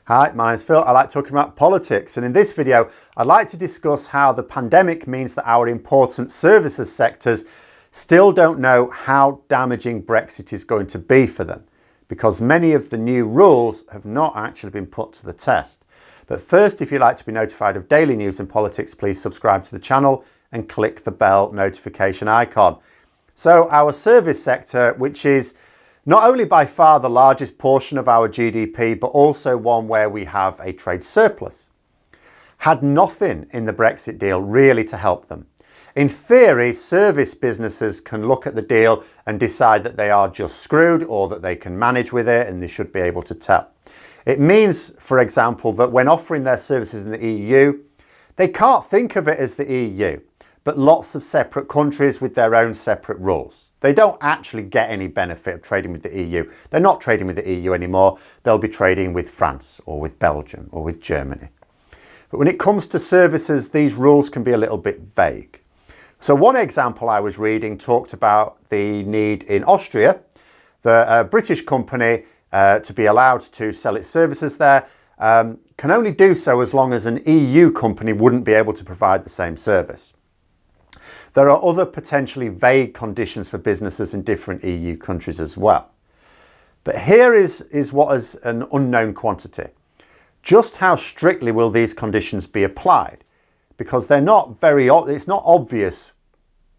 Hi, my name's Phil. I like talking about politics, and in this video I'd like to discuss how the pandemic means that our important services sectors still don't know how damaging Brexit is going to be for them, because many of the new rules have not actually been put to the test. But first, if you'd like to be notified of daily news and politics, please subscribe to the channel and click the bell notification icon. So our service sector, which is not only by far the largest portion of our GDP, but also one where we have a trade surplus, had nothing in the Brexit deal really to help them. In theory, service businesses can look at the deal and decide that they are just screwed or that they can manage with it and they should be able to tell. It means, for example, that when offering their services in the EU, they can't think of it as the EU, but lots of separate countries with their own separate rules. They don't actually get any benefit of trading with the EU. They're not trading with the EU anymore. They'll be trading with France or with Belgium or with Germany. But when it comes to services, these rules can be a little bit vague. So one example I was reading talked about the need in Austria, the British company to be allowed to sell its services there can only do so as long as an EU company wouldn't be able to provide the same service. There are other potentially vague conditions for businesses in different EU countries as well. But here is what is an unknown quantity. Just how strictly will these conditions be applied? Because it's not obvious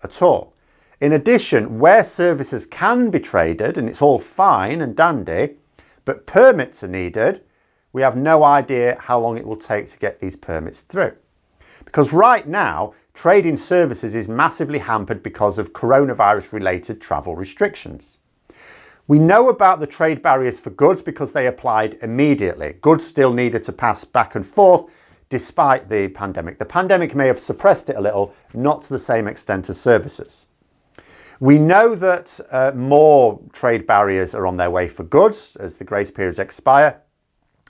at all. In addition, where services can be traded, and it's all fine and dandy, but permits are needed, we have no idea how long it will take to get these permits through. Because right now, trading services is massively hampered because of coronavirus-related travel restrictions. We know about the trade barriers for goods because they applied immediately. Goods still needed to pass back and forth despite the pandemic. The pandemic may have suppressed it a little, not to the same extent as services. We know that more trade barriers are on their way for goods as the grace periods expire,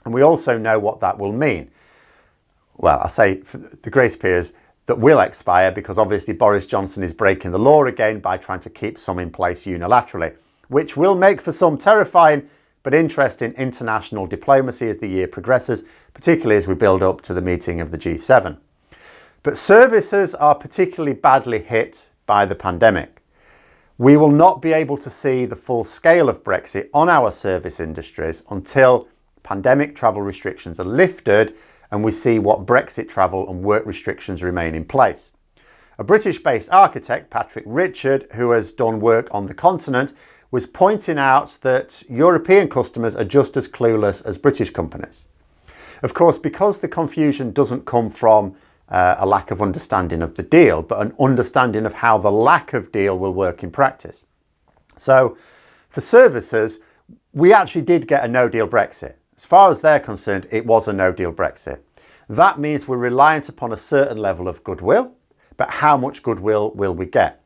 and we also know what that will mean. Well, I say the grace periods that will expire because obviously Boris Johnson is breaking the law again by trying to keep some in place unilaterally, which will make for some terrifying but interesting international diplomacy as the year progresses, particularly as we build up to the meeting of the G7. But services are particularly badly hit by the pandemic. We will not be able to see the full scale of Brexit on our service industries until pandemic travel restrictions are lifted and we see what Brexit travel and work restrictions remain in place. A British-based architect, Patrick Richard, who has done work on the continent, was pointing out that European customers are just as clueless as British companies. Of course, because the confusion doesn't come from a lack of understanding of the deal, but an understanding of how the lack of deal will work in practice. So for services, we actually did get a no-deal Brexit. As far as they're concerned, it was a no-deal Brexit. That means we're reliant upon a certain level of goodwill, but how much goodwill will we get?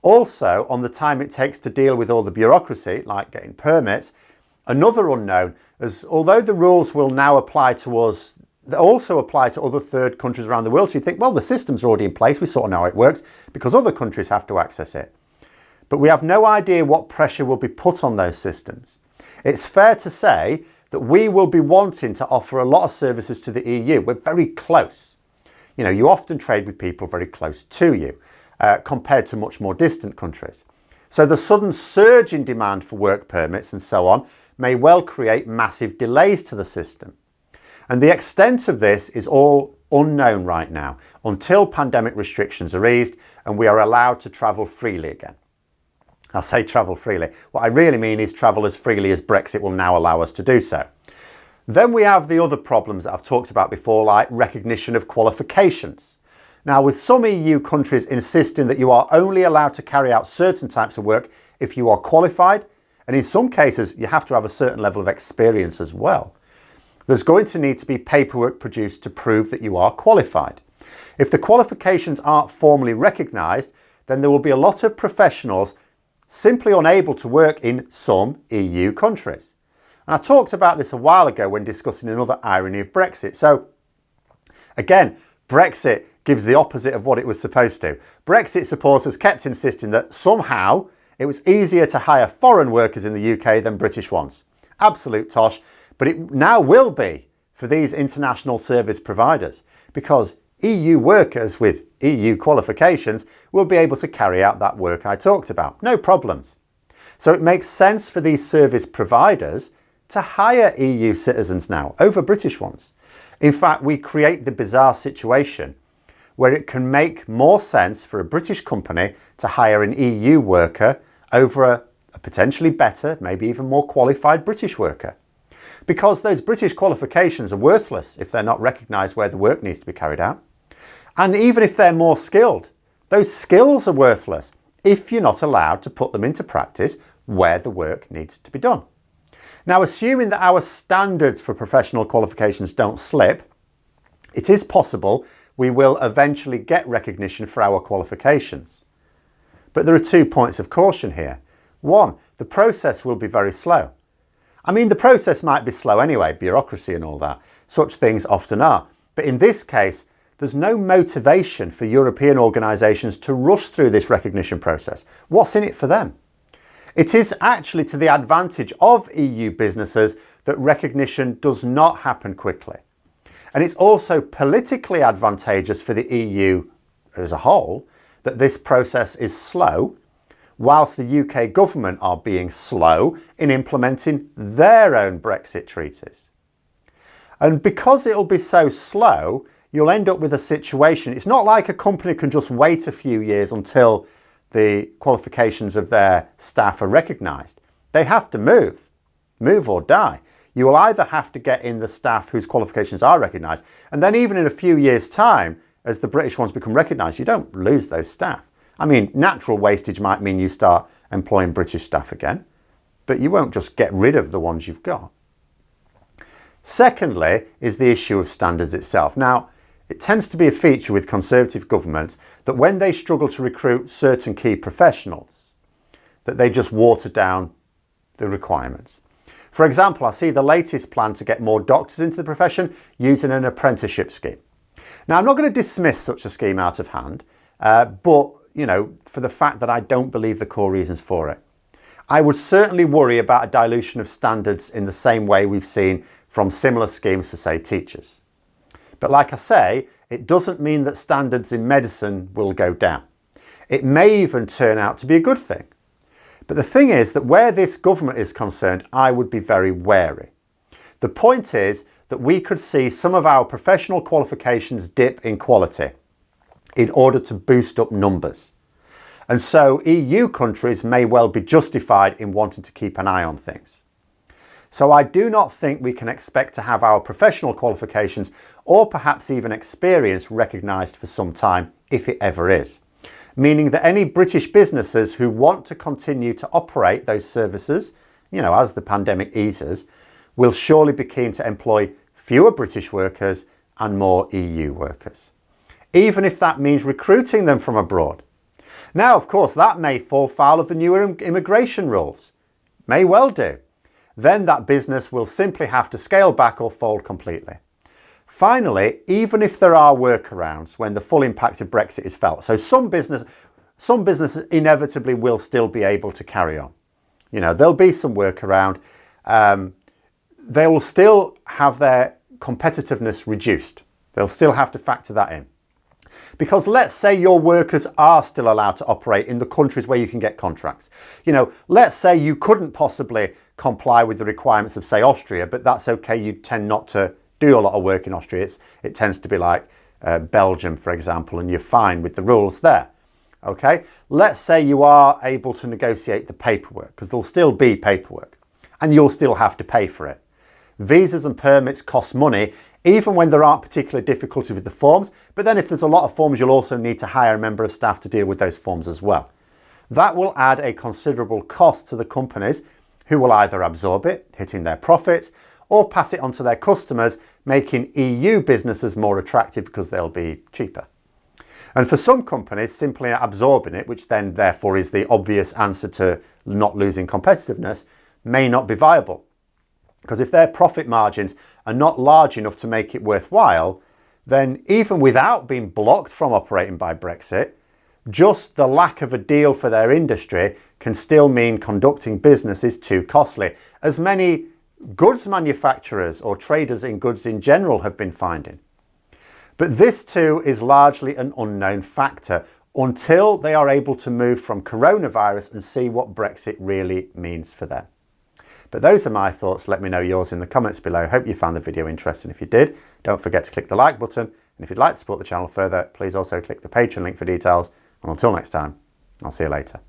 Also, on the time it takes to deal with all the bureaucracy, like getting permits, another unknown, as although the rules will now apply to us, they also apply to other third countries around the world. So you'd think, well, the system's already in place, we sort of know how it works, because other countries have to access it. But we have no idea what pressure will be put on those systems. It's fair to say that we will be wanting to offer a lot of services to the EU. We're very close. You know, you often trade with people very close to you compared to much more distant countries. So the sudden surge in demand for work permits and so on may well create massive delays to the system. And the extent of this is all unknown right now until pandemic restrictions are eased and we are allowed to travel freely again. I say travel freely. What I really mean is travel as freely as Brexit will now allow us to do so. Then we have the other problems that I've talked about before, like recognition of qualifications. Now, with some EU countries insisting that you are only allowed to carry out certain types of work if you are qualified, and in some cases you have to have a certain level of experience as well, there's going to need to be paperwork produced to prove that you are qualified. If the qualifications aren't formally recognised, then there will be a lot of professionals simply unable to work in some EU countries. And I talked about this a while ago when discussing another irony of Brexit. So again, Brexit gives the opposite of what it was supposed to. Brexit supporters kept insisting that somehow it was easier to hire foreign workers in the UK than British ones. Absolute tosh, but it now will be for these international service providers because EU workers with EU qualifications will be able to carry out that work I talked about. No problems. So it makes sense for these service providers to hire EU citizens now over British ones. In fact, we create the bizarre situation where it can make more sense for a British company to hire an EU worker over a potentially better, maybe even more qualified British worker. Because those British qualifications are worthless if they're not recognised where the work needs to be carried out. And even if they're more skilled, those skills are worthless if you're not allowed to put them into practice where the work needs to be done. Now, assuming that our standards for professional qualifications don't slip, it is possible we will eventually get recognition for our qualifications. But there are 2 points of caution here. One, the process will be very slow. I mean, the process might be slow anyway, bureaucracy and all that. Such things often are. But in this case, there's no motivation for European organisations to rush through this recognition process. What's in it for them? It is actually to the advantage of EU businesses that recognition does not happen quickly. And it's also politically advantageous for the EU as a whole that this process is slow, whilst the UK government are being slow in implementing their own Brexit treaties. And because it'll be so slow, you'll end up with a situation. It's not like a company can just wait a few years until the qualifications of their staff are recognised. They have to move or die. You will either have to get in the staff whose qualifications are recognised, and then even in a few years' time, as the British ones become recognised, you don't lose those staff. I mean, natural wastage might mean you start employing British staff again, but you won't just get rid of the ones you've got. Secondly is the issue of standards itself. Now, it tends to be a feature with Conservative governments that when they struggle to recruit certain key professionals, that they just water down the requirements. For example, I see the latest plan to get more doctors into the profession using an apprenticeship scheme. Now, I'm not going to dismiss such a scheme out of hand, but, for the fact that I don't believe the core reasons for it. I would certainly worry about a dilution of standards in the same way we've seen from similar schemes for, say, teachers. But like I say, it doesn't mean that standards in medicine will go down. It may even turn out to be a good thing. But the thing is that where this government is concerned, I would be very wary. The point is that we could see some of our professional qualifications dip in quality in order to boost up numbers. And so EU countries may well be justified in wanting to keep an eye on things. So I do not think we can expect to have our professional qualifications or perhaps even experience recognised for some time, if it ever is. Meaning that any British businesses who want to continue to operate those services, as the pandemic eases, will surely be keen to employ fewer British workers and more EU workers, even if that means recruiting them from abroad. Now, of course, that may fall foul of the newer immigration rules. May well do. Then that business will simply have to scale back or fold completely. Finally, even if there are workarounds when the full impact of Brexit is felt, so some businesses inevitably will still be able to carry on. There'll be some workaround. They will still have their competitiveness reduced. They'll still have to factor that in. Because let's say your workers are still allowed to operate in the countries where you can get contracts. Let's say you couldn't possibly comply with the requirements of, say, Austria, but that's okay. You tend not to do a lot of work in Austria. It tends to be like Belgium, for example, and you're fine with the rules there. Okay, let's say you are able to negotiate the paperwork, because there'll still be paperwork and you'll still have to pay for it. Visas and permits cost money, even when there aren't particular difficulties with the forms. But then if there's a lot of forms, you'll also need to hire a member of staff to deal with those forms as well. That will add a considerable cost to the companies, who will either absorb it, hitting their profits, or pass it on to their customers, making EU businesses more attractive because they'll be cheaper. And for some companies, simply absorbing it, which then therefore is the obvious answer to not losing competitiveness, may not be viable. Because if their profit margins are not large enough to make it worthwhile, then even without being blocked from operating by Brexit, just the lack of a deal for their industry can still mean conducting business is too costly, as many goods manufacturers or traders in goods in general have been finding. But this too is largely an unknown factor until they are able to move from coronavirus and see what Brexit really means for them. But those are my thoughts. Let me know yours in the comments below. Hope you found the video interesting. If you did, don't forget to click the like button. And if you'd like to support the channel further, please also click the Patreon link for details. And until next time, I'll see you later.